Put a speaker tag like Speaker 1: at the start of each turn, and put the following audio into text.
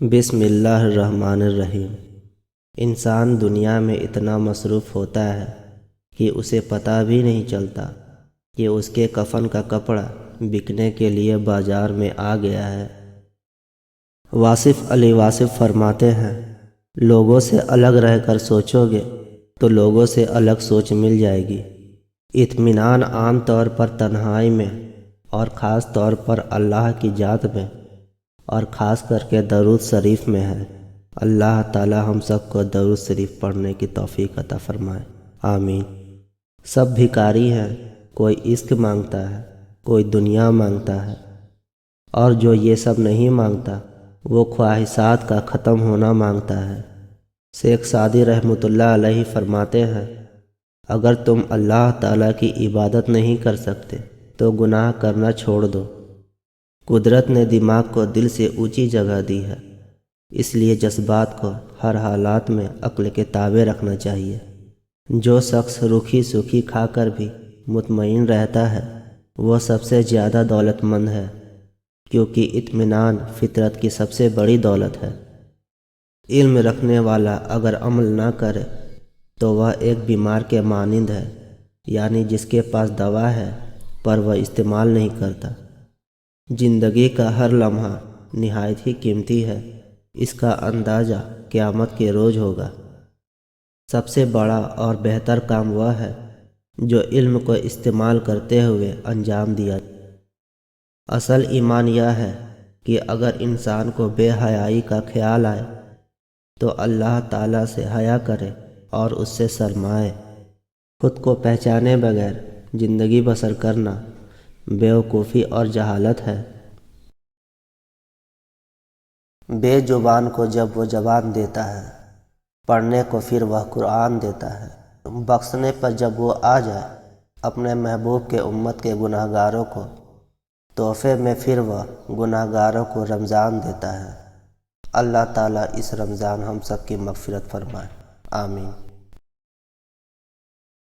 Speaker 1: بسم اللہ الرحمن الرحیم۔ انسان دنیا میں اتنا مصروف ہوتا ہے کہ اسے پتہ بھی نہیں چلتا کہ اس کے کفن کا کپڑا بکنے کے لیے بازار میں آ گیا ہے۔ واصف علی واصف فرماتے ہیں، لوگوں سے الگ رہ کر سوچو گے تو لوگوں سے الگ سوچ مل جائے گی۔ اطمینان عام طور پر تنہائی میں اور خاص طور پر اللہ کی ذات میں اور خاص کر کے درود شریف میں ہے۔ اللہ تعالی ہم سب کو درود شریف پڑھنے کی توفیق عطا فرمائے، آمین۔ سب بھکاری ہیں، کوئی عشق مانگتا ہے، کوئی دنیا مانگتا ہے، اور جو یہ سب نہیں مانگتا وہ خواہشات کا ختم ہونا مانگتا ہے۔ شیخ سعدی رحمۃ اللہ علیہ فرماتے ہیں، اگر تم اللہ تعالیٰ کی عبادت نہیں کر سکتے تو گناہ کرنا چھوڑ دو۔ قدرت نے دماغ کو دل سے اونچی جگہ دی ہے، اس لیے جذبات کو ہر حالات میں عقل کے تابع رکھنا چاہیے۔ جو شخص روکھی سوکھی کھا کر بھی مطمئن رہتا ہے وہ سب سے زیادہ دولت مند ہے، کیونکہ اطمینان فطرت کی سب سے بڑی دولت ہے۔ علم رکھنے والا اگر عمل نہ کرے تو وہ ایک بیمار کے مانند ہے، یعنی جس کے پاس دوا ہے پر وہ استعمال نہیں کرتا۔ زندگی کا ہر لمحہ نہایت ہی قیمتی ہے، اس کا اندازہ قیامت کے روز ہوگا۔ سب سے بڑا اور بہتر کام وہ ہے جو علم کو استعمال کرتے ہوئے انجام دیا۔ اصل ایمان یہ ہے کہ اگر انسان کو بے حیائی کا خیال آئے تو اللہ تعالیٰ سے حیا کرے اور اس سے شرمائے۔ خود کو پہچانے بغیر زندگی بسر کرنا بیوقوفی اور جہالت ہے۔ بے زبان کو جب وہ زبان دیتا ہے، پڑھنے کو پھر وہ قرآن دیتا ہے، بخشنے پر جب وہ آ جائے اپنے محبوب کے امت کے گناہ گاروں کو، تحفے میں پھر وہ گناہ گاروں کو رمضان دیتا ہے۔ اللہ تعالیٰ اس رمضان ہم سب کی مغفرت فرمائے، آمین۔